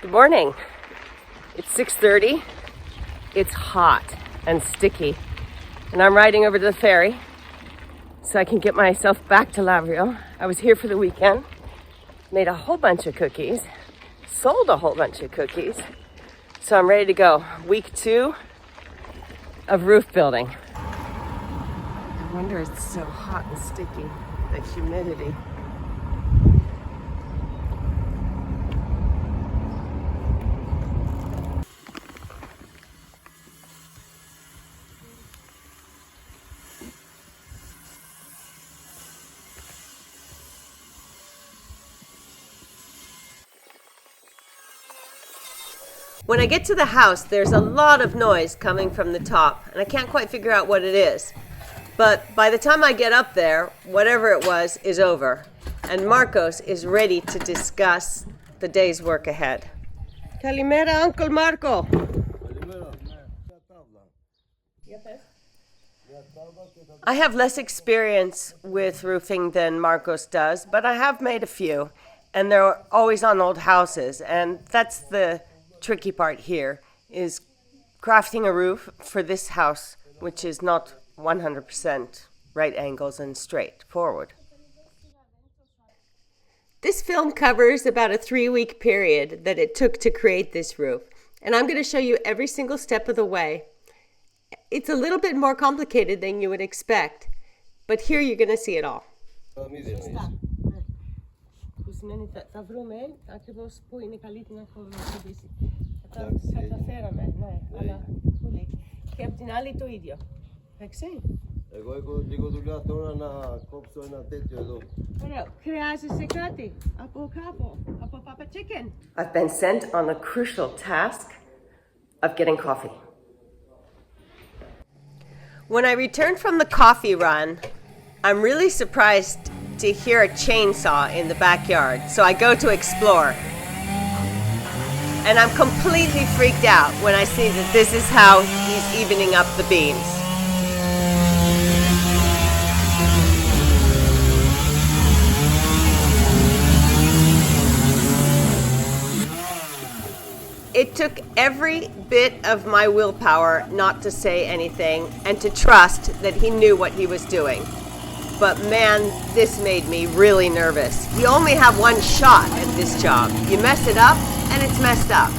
Good morning. It's 6:30. It's hot and sticky. And I'm riding over to the ferry so I can get myself back to Lavrio. I was here for the weekend, made a whole bunch of cookies, sold a whole bunch of cookies. So I'm ready to go. Week 2 of roof building. I wonder, it's so hot and sticky, the humidity. When I get to the house, there's a lot of noise coming from the top, and I can't quite figure out what it is. But by the time I get up there, whatever it was is over, and Markos is ready to discuss the day's work ahead. Kalimera, Uncle Marco. I have less experience with roofing than Markos does, but I have made a few, and they're always on old houses, and that's the tricky part here, is crafting a roof for this house, which is not 100% right angles and straight forward. This film covers about a 3-week period that it took to create this roof, and I'm going to show you every single step of the way. It's a little bit more complicated than you would expect, but here you're going to see it all. Θα βρούμε ακριβώς πού είναι καλύτερα να χωρίσει. Καταφέραμε, ναι, αλλά πολύ. Και απ' την άλλη το ίδιο. Εντάξει. Εγώ έχω λίγο δουλειά τώρα να κόψω ένα τέτοιο εδώ. Ωραίο. Χρειάζεσαι κάτι από κάπου, από Papa Chicken. I've been sent on the crucial task of getting coffee. When I returned from the coffee run, I'm really surprised to hear a chainsaw in the backyard, so I go to explore. And I'm completely freaked out when I see that this is how he's evening up the beams. It took every bit of my willpower not to say anything and to trust that he knew what he was doing. But man, this made me really nervous. You only have one shot at this job. You mess it up, and it's messed up.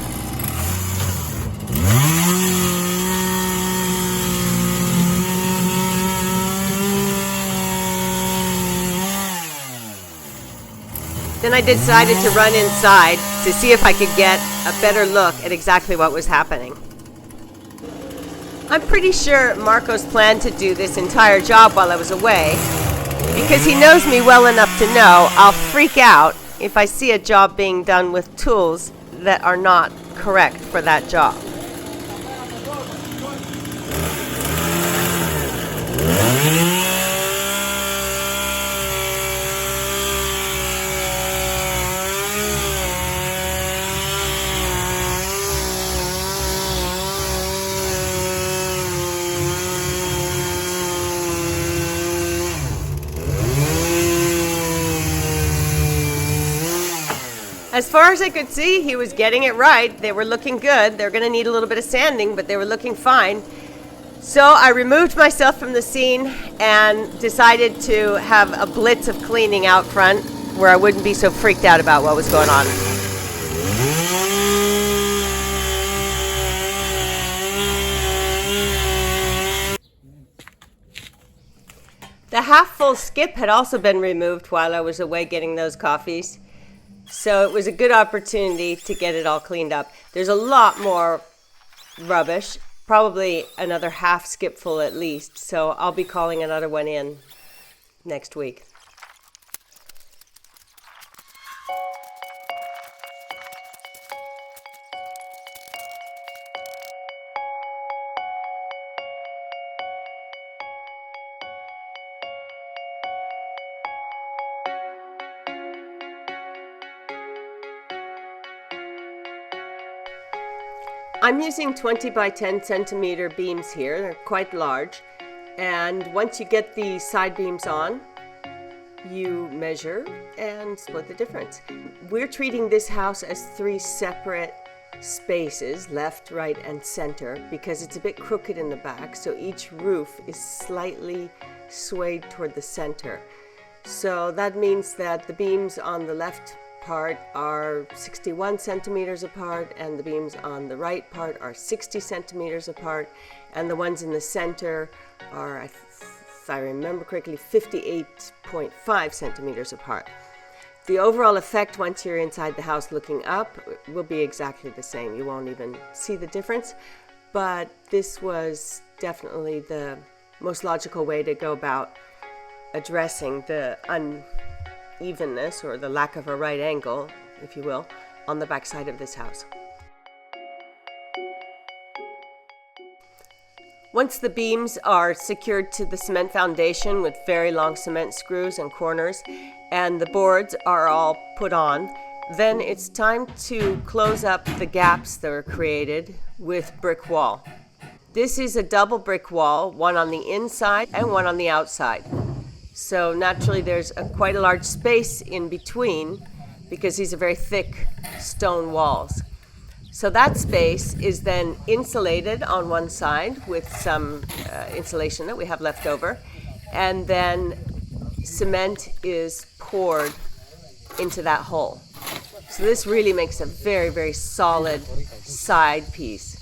Then I decided to run inside to see if I could get a better look at exactly what was happening. I'm pretty sure Markos planned to do this entire job while I was away, because he knows me well enough to know I'll freak out if I see a job being done with tools that are not correct for that job. As far as I could see, he was getting it right. They were looking good. They were going to need a little bit of sanding, but they were looking fine. So I removed myself from the scene and decided to have a blitz of cleaning out front where I wouldn't be so freaked out about what was going on. The half-full skip had also been removed while I was away getting those coffees. So it was a good opportunity to get it all cleaned up. There's a lot more rubbish, probably another half skip full at least. So I'll be calling another one in next week. I'm using 20 by 10 centimeter beams here. They're quite large. And once you get the side beams on, you measure and split the difference. We're treating this house as 3 separate spaces, left, right, and center, because it's a bit crooked in the back, so each roof is slightly swayed toward the center. So that means that the beams on the left part are 61 centimeters apart, and the beams on the right part are 60 centimeters apart, and the ones in the center are, if I remember correctly, 58.5 centimeters apart. The overall effect once you're inside the house looking up will be exactly the same. You won't even see the difference, but this was definitely the most logical way to go about addressing the unevenness or the lack of a right angle, if you will, on the back side of this house. Once the beams are secured to the cement foundation with very long cement screws and corners, and the boards are all put on, then it's time to close up the gaps that are created with brick wall. This is a double brick wall, one on the inside and one on the outside. So naturally there's quite a large space in between because these are very thick stone walls. So that space is then insulated on one side with some insulation that we have left over, and then cement is poured into that hole. So this really makes a very, very solid side piece.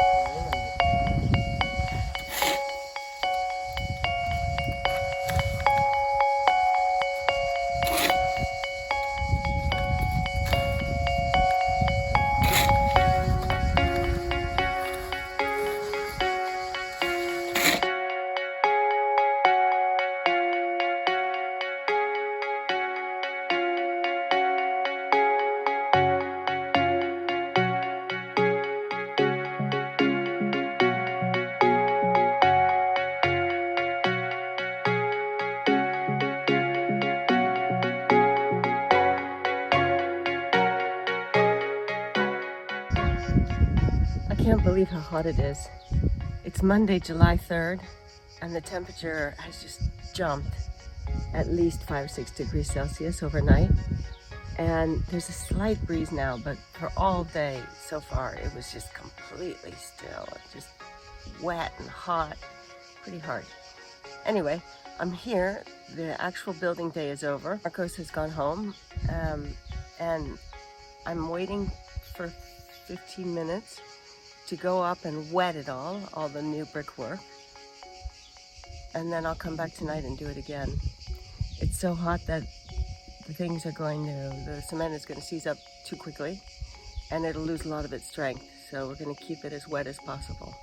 I can't believe how hot it is. It's Monday, July 3rd, and the temperature has just jumped at least 5 or 6 degrees Celsius overnight. And there's a slight breeze now, but for all day so far, it was just completely still, just wet and hot, pretty hard. Anyway, I'm here. The actual building day is over. Markos has gone home, and I'm waiting for 15 minutes to go up and wet it all the new brickwork. And then I'll come back tonight and do it again. It's so hot that the cement is going to seize up too quickly and it'll lose a lot of its strength. So we're going to keep it as wet as possible.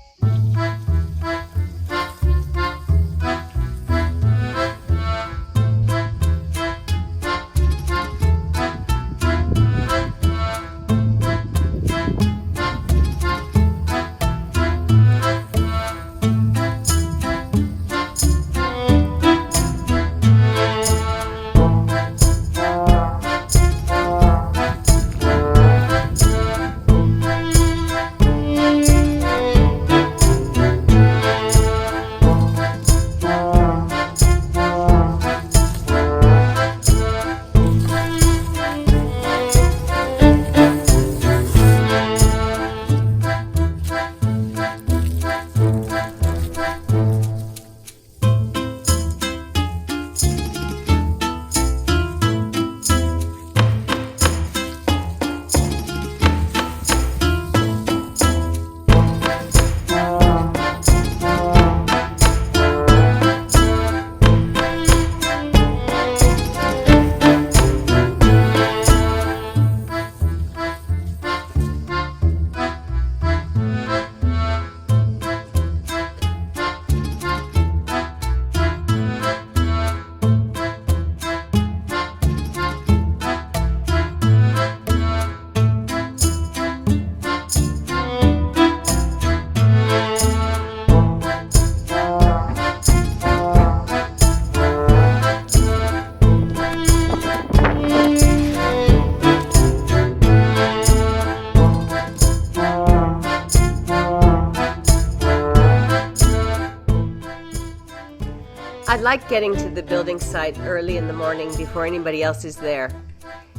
like getting to the building site early in the morning before anybody else is there.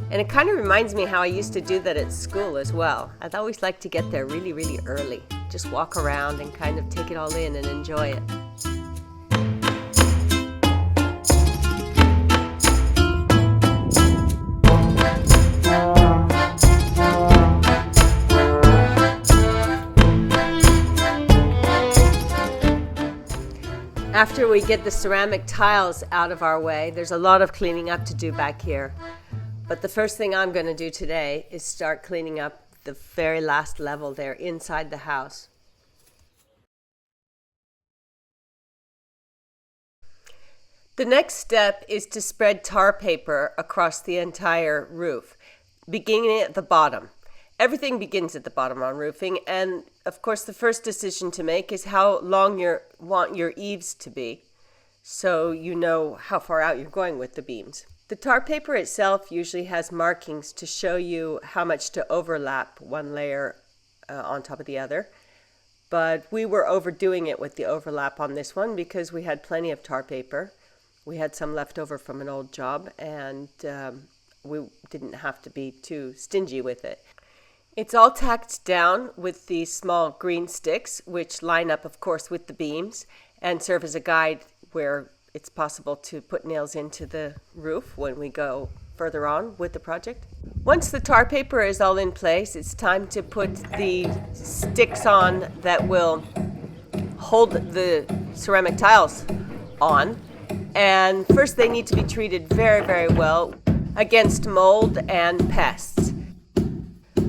And it kind of reminds me how I used to do that at school as well. I'd always like to get there really, really early. Just walk around and kind of take it all in and enjoy it. After we get the ceramic tiles out of our way, there's a lot of cleaning up to do back here. But the first thing I'm going to do today is start cleaning up the very last level there inside the house. The next step is to spread tar paper across the entire roof, beginning at the bottom. Everything begins at the bottom on roofing, and of course the first decision to make is how long you want your eaves to be, so you know how far out you're going with the beams. The tar paper itself usually has markings to show you how much to overlap one layer on top of the other, but we were overdoing it with the overlap on this one because we had plenty of tar paper. We had some left over from an old job, and we didn't have to be too stingy with it. It's all tacked down with these small green sticks, which line up, of course, with the beams and serve as a guide where it's possible to put nails into the roof when we go further on with the project. Once the tar paper is all in place, it's time to put the sticks on that will hold the ceramic tiles on. And first they need to be treated very, very well against mold and pests.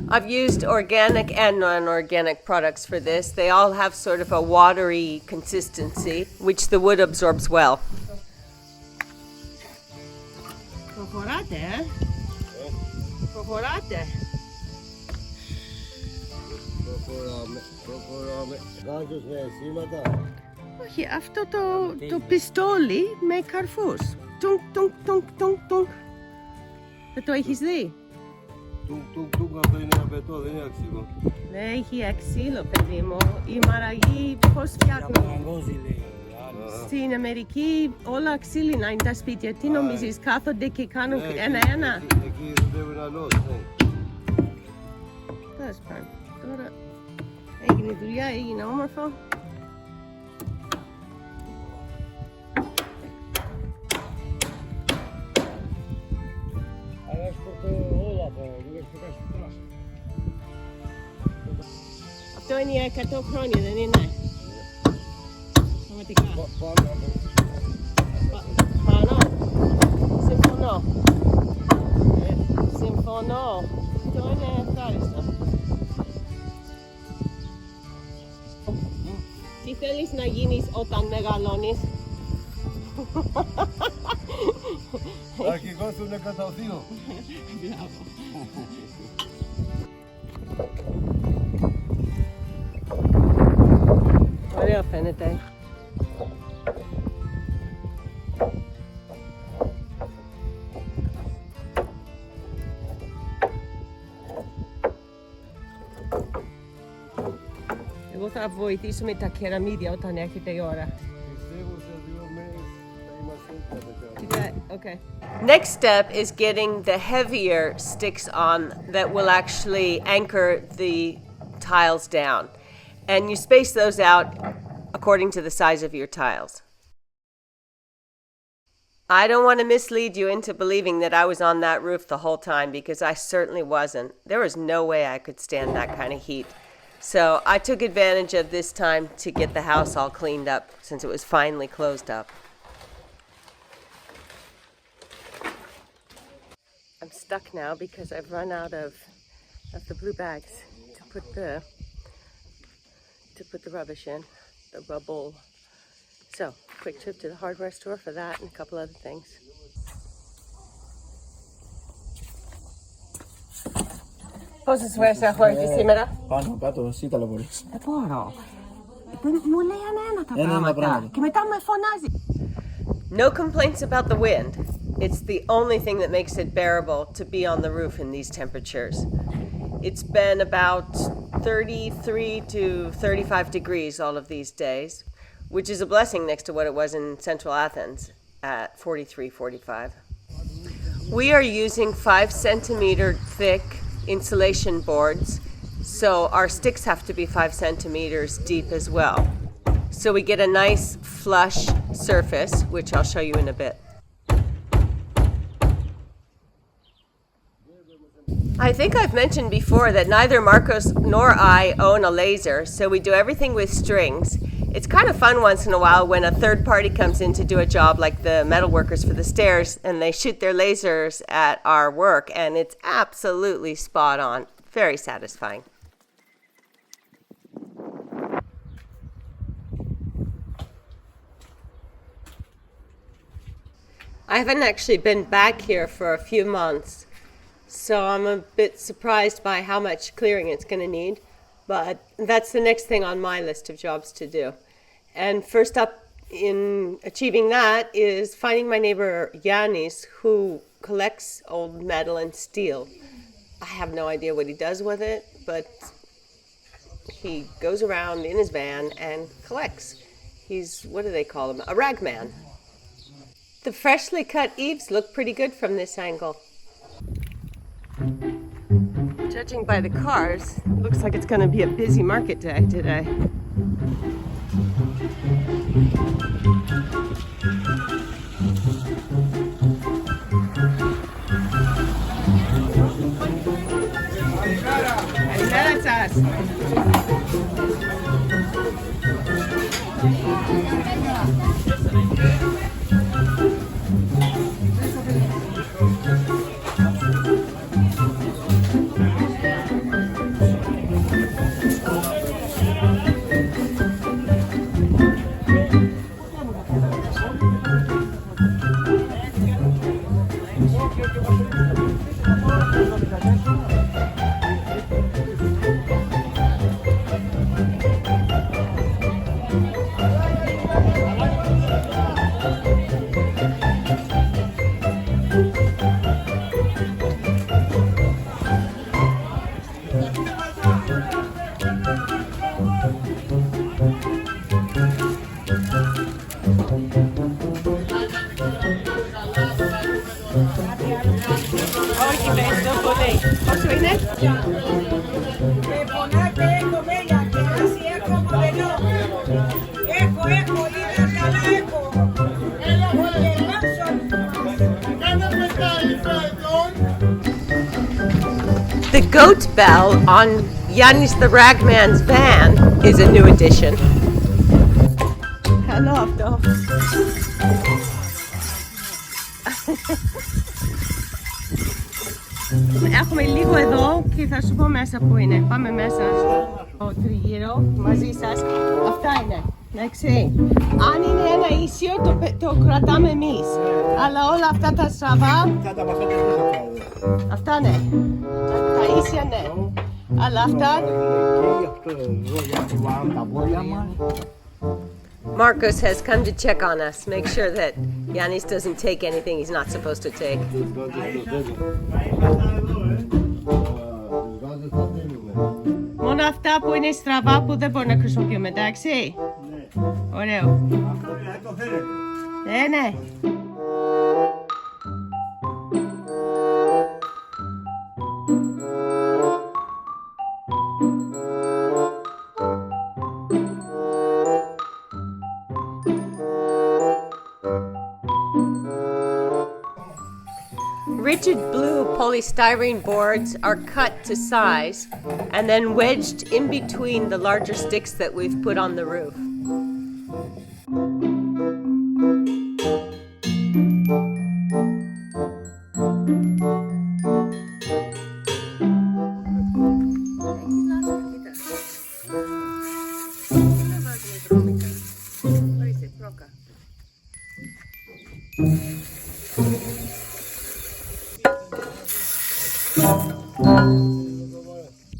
I've used organic and non-organic products for this. They all have sort of a watery consistency, which the wood absorbs well. Προχωράτε. Προχωράμε. Γάζος με σήματα. Όχι, αυτό το πιστόλι με καρφούς. Τουνκ, τουνκ, τουνκ, τουνκ, τουνκ. Δεν το έχεις δει? Τουκ, αυτό είναι ένα πετό, δεν είναι αξίλο. Δεν έχει αξίλο, παιδί μου. Οι μαραγοί πώς φτιάχνουν? Στην Αμερική όλα ξύλινα είναι τα σπίτια. Τι νομίζεις, κάθονται και κάνουν ένα-ένα? Εκεί δουλεύουν αλλιώς, ναι. Τέλος πάντων, τώρα έγινε η δουλειά, έγινε όμορφο. Αυτό είναι για 100 χρόνια, δεν είναι? Πραγματικά. Πάνω. Συμφωνώ. Συμφωνώ. Αυτό είναι ευχάριστο. Τι θέλεις να γίνεις όταν μεγαλώνεις? Αρχηγός του νεκροταφείου. Ωραίο φαίνεται. Εγώ θα βοηθήσω με τα κεραμίδια όταν έρχεται η ώρα. Πιστεύω σε 2 μέρες θα είμαστε έτοιμοι. Okay. Next step is getting the heavier sticks on that will actually anchor the tiles down. And you space those out according to the size of your tiles. I don't want to mislead you into believing that I was on that roof the whole time, because I certainly wasn't. There was no way I could stand that kind of heat. So I took advantage of this time to get the house all cleaned up since it was finally closed up. I'm stuck now because I've run out of the blue bags to put the rubbish in, the rubble. So, quick trip to the hardware store for that and a couple other things. Πόσες φορές έχω έρθει σήμερα? Πάνω, κάτω, εσύ ταλαιπωρείς. Δεν μπορώ. Μου λέει ένα πράγματα και μετά με φωνάζει. No complaints about the wind. It's the only thing that makes it bearable to be on the roof in these temperatures. It's been about 33 to 35 degrees all of these days. which is a blessing next to what it was in central Athens at 43, 45. We are using 5 centimeter thick insulation boards, so our sticks have to be 5 centimeters deep as well. So we get a nice flush surface, which I'll show you in a bit. I think I've mentioned before that neither Markos nor I own a laser, so we do everything with strings. It's kind of fun once in a while when a third party comes in to do a job like the metal workers for the stairs and they shoot their lasers at our work, and it's absolutely spot on. Very satisfying. I haven't actually been back here for a few months, so I'm a bit surprised by how much clearing it's going to need, but that's the next thing on my list of jobs to do. And first up in achieving that is finding my neighbor Yannis, who collects old metal and steel. I have no idea what he does with it, but he goes around in his van and collects. He's, what do they call him? A ragman. The freshly cut eaves look pretty good from this angle. Judging by the cars, it looks like it's going to be a busy market day today. The goat bell on Yannis the Ragman's van is a new addition. Hello, αυτό. Έχουμε λίγο εδώ και θα σου πω μέσα που είναι. Πάμε μέσα στο τριγύρο μαζί σας. Αυτά είναι. Εντάξει. Αν είναι ένα ίσιο το κρατάμε εμείς. Αλλά όλα αυτά τα στραβά. Αυτά ναι. Τα ίσια ναι. Αλλά αυτά. Markos has come to check on us, make sure that Yannis doesn't take anything he's not supposed to take. Μόνο αυτά που είναι στραβά που δεν μπορεί να χρησιμοποιούμε, εντάξει. Ωραίο. Ναι. Rigid blue polystyrene boards are cut to size and then wedged in between the larger sticks that we've put on the roof.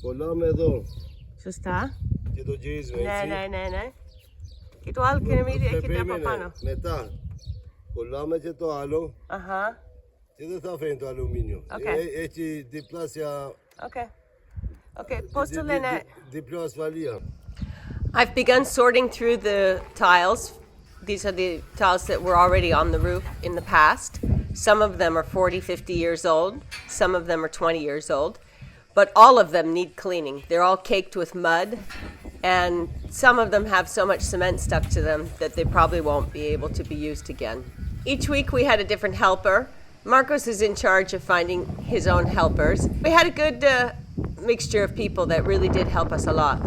Κολλάμε εδώ. Σωστά. Και το γυρίζουμε έτσι. Ναι. Και το άλλο και να μην έρχεται από πάνω. Μετά κολλάμε και το άλλο. Αχα. Και δεν θα φέρει το αλουμίνιο. Έχει διπλάσια. Πώς το λένε. Διπλό ασφαλεία. I've begun sorting through the tiles. These are the tiles that were already on the roof in the past. Some of them are 40, 50 years old. Some of them are 20 years old. But all of them need cleaning. They're all caked with mud, and some of them have so much cement stuck to them that they probably won't be able to be used again. Each week we had a different helper. Markos is in charge of finding his own helpers. We had a good mixture of people that really did help us a lot.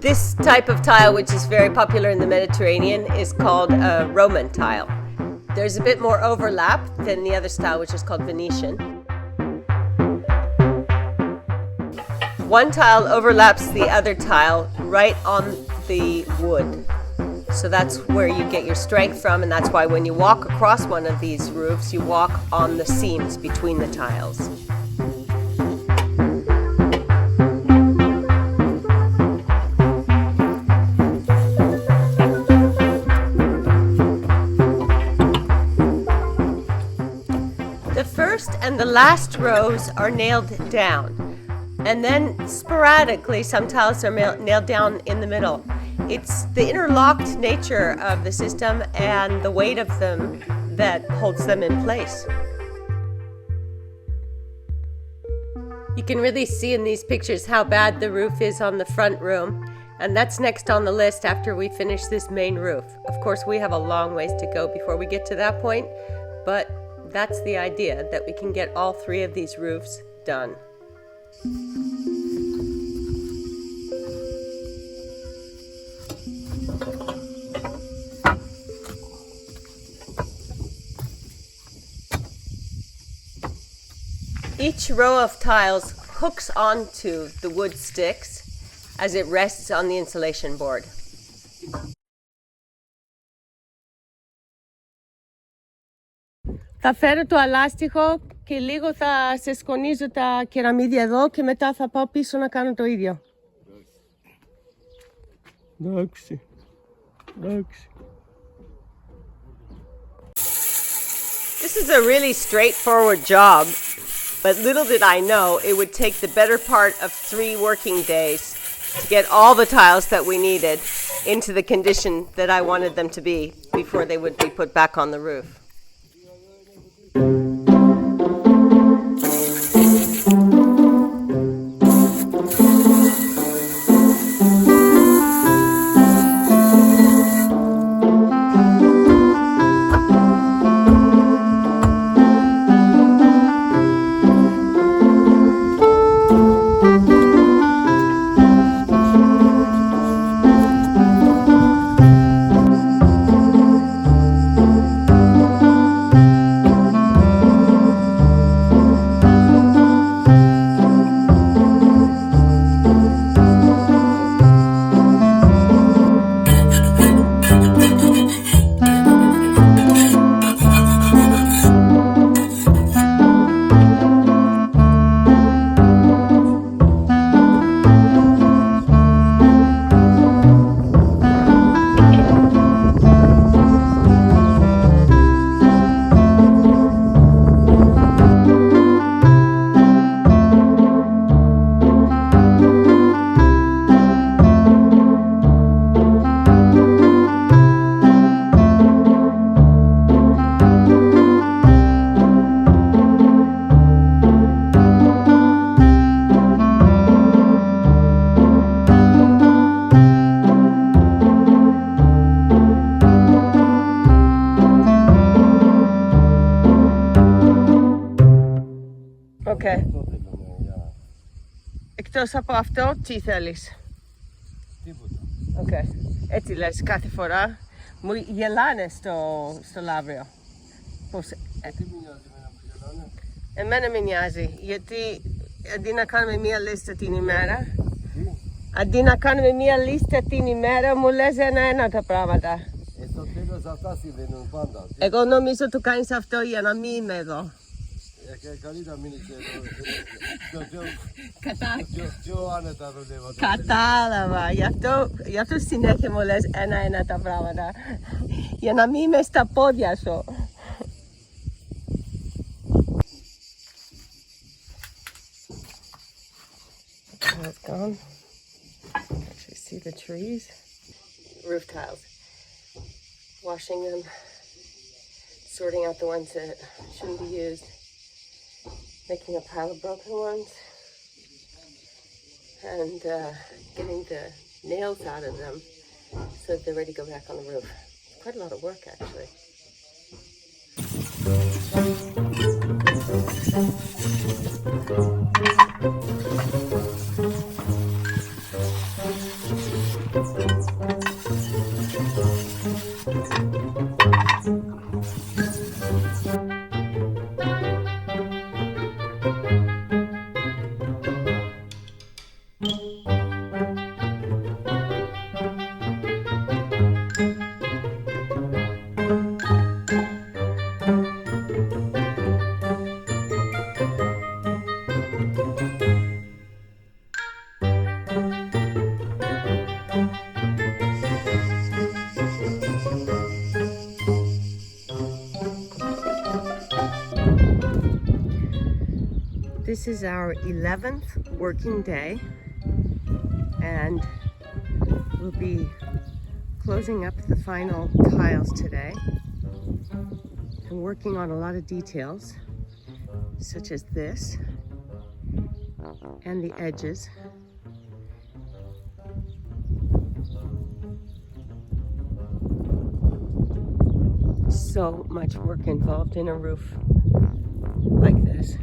This type of tile, which is very popular in the Mediterranean, is called a Roman tile. There's a bit more overlap than the other style, which is called Venetian. One tile overlaps the other tile right on the wood. So that's where you get your strength from, and that's why when you walk across one of these roofs, you walk on the seams between the tiles. And the last rows are nailed down, and then sporadically some tiles are nailed down in the middle. It's the interlocked nature of the system and the weight of them that holds them in place. You can really see in these pictures how bad the roof is on the front room, and that's next on the list after we finish this main roof. Of course, we have a long ways to go before we get to that point, but that's the idea, that we can get all three of these roofs done. Each row of tiles hooks onto the wood sticks as it rests on the insulation board. Θα φέρω το αλάστιχο και λίγο θα σε σκονίζω τα κεραμίδια εδώ και μετά θα πάω πίσω να κάνω το ίδιο. Εντάξει. This is a really straightforward job, but little did I know it would take the better part of 3 working days to get all the tiles that we needed into the condition that I wanted them to be before they would be put back on the roof. Εκτός από αυτό, τι θέλεις? Τίποτα. Okay. Έτσι λες κάθε φορά. Μου γελάνε στο Λαύριο. Πώς... Τι μου νοιάζει εμένα που Εμένα με νοιάζει, γιατί αντί να κάνουμε μία λίστα την ημέρα, αντί να κάνουμε μία λίστα την ημέρα, μου λες ένα-ένα τα πράγματα. Στο τέλος αυτά συμβαίνουν πάντα. Εγώ νομίζω το κάνεις αυτό για να μην είμαι εδώ. Καλύτερα μείνεις πιο άνετα δουλεύω. Κατάλαβα, γι' αυτό συνέχεια μου λες ένα-ένα τα πράγματα. Για να μην είμαι στα πόδια σου. That's gone. Actually see the trees. Roof tiles. Washing them. Sorting out the ones that shouldn't be used. Making a pile of broken ones. And getting the nails out of them so that they're ready to go back on the roof. It's quite a lot of work actually. This is our 11th working day, and we'll be closing up the final tiles today and working on a lot of details, such as this and the edges. So much work involved in a roof like this.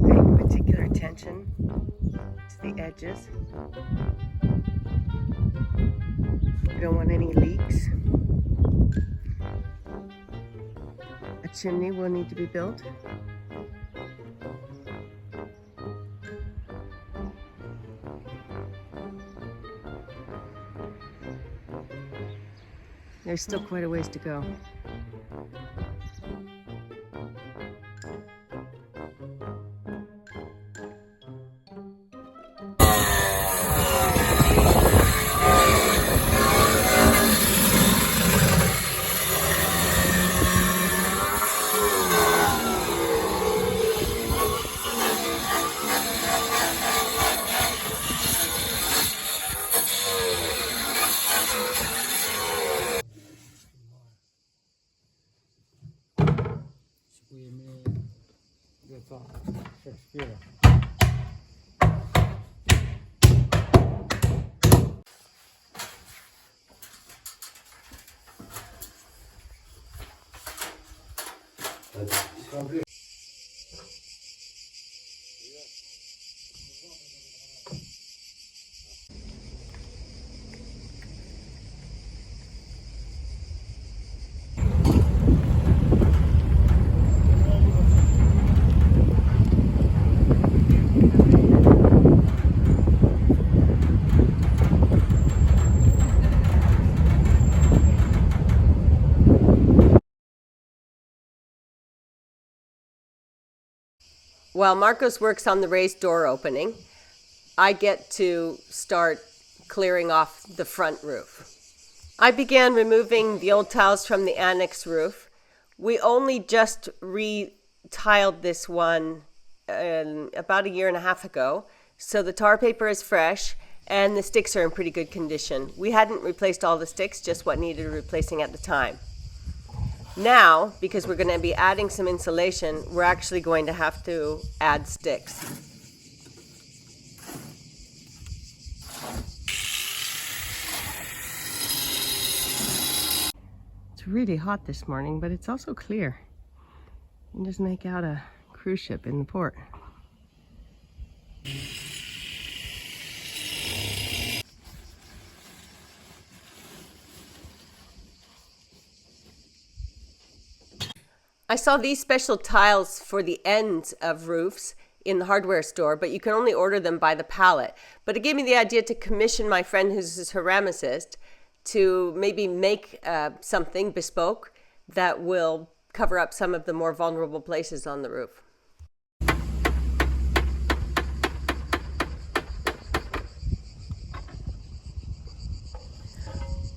Paying particular attention to the edges. We don't want any leaks. A chimney will need to be built. There's still quite a ways to go. While Markos works on the raised door opening, I get to start clearing off the front roof. I began removing the old tiles from the Annex roof. We only just re-tiled this one about a year and a half ago, so the tar paper is fresh and the sticks are in pretty good condition. We hadn't replaced all the sticks, just what needed replacing at the time. Now, because we're going to be adding some insulation, we're actually going to have to add sticks. It's really hot this morning, but it's also clear. You can just make out a cruise ship in the port. I saw these special tiles for the ends of roofs in the hardware store, but you can only order them by the pallet. But it gave me the idea to commission my friend who's a ceramicist to maybe make something bespoke that will cover up some of the more vulnerable places on the roof.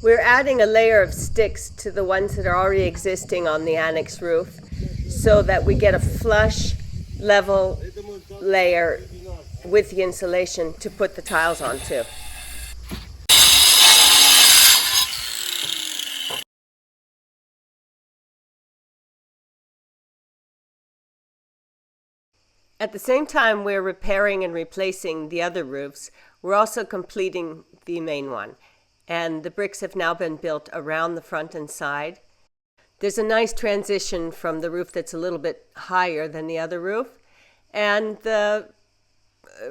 We're adding a layer of sticks to the ones that are already existing on the Annex roof so that we get a flush, level layer with the insulation to put the tiles onto. At the same time we're repairing and replacing the other roofs, we're also completing the main one. And the bricks have now been built around the front and side. There's a nice transition from the roof that's a little bit higher than the other roof. And the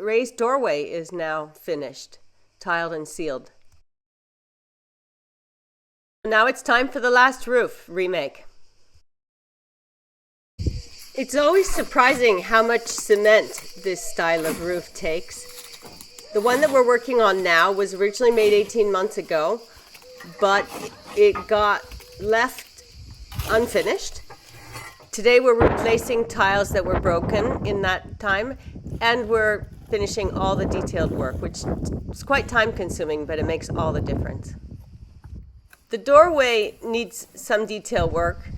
raised doorway is now finished, tiled and sealed. Now it's time for the last roof remake. It's always surprising how much cement this style of roof takes. The one that we're working on now was originally made 18 months ago, but it got left unfinished. Today we're replacing tiles that were broken in that time, and we're finishing all the detailed work, which is quite time consuming, but it makes all the difference. The doorway needs some detail work,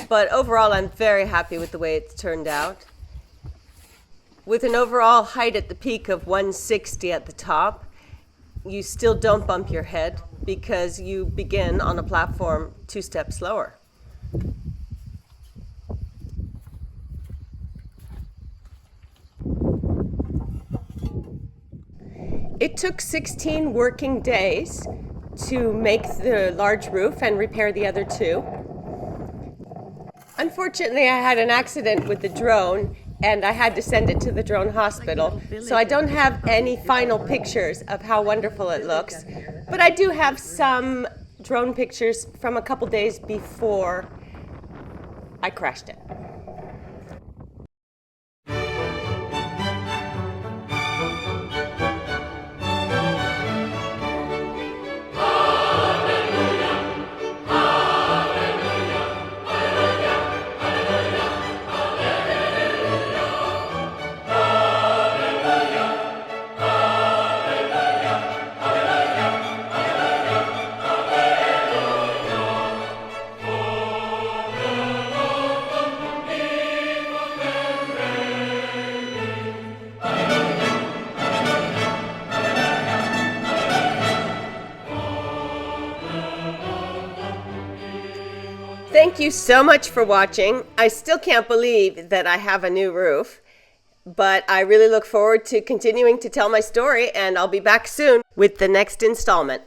but overall I'm very happy with the way it's turned out. With an overall height at the peak of 160 at the top, you still don't bump your head because you begin on a platform 2 steps lower. It took 16 working days to make the large roof and repair the other 2. Unfortunately, I had an accident with the drone and I had to send it to the drone hospital. So I don't have any final pictures of how wonderful it looks, but I do have some drone pictures from a couple days before I crashed it. Thank you so much for watching. I still can't believe that I have a new roof, but I really look forward to continuing to tell my story, and I'll be back soon with the next installment.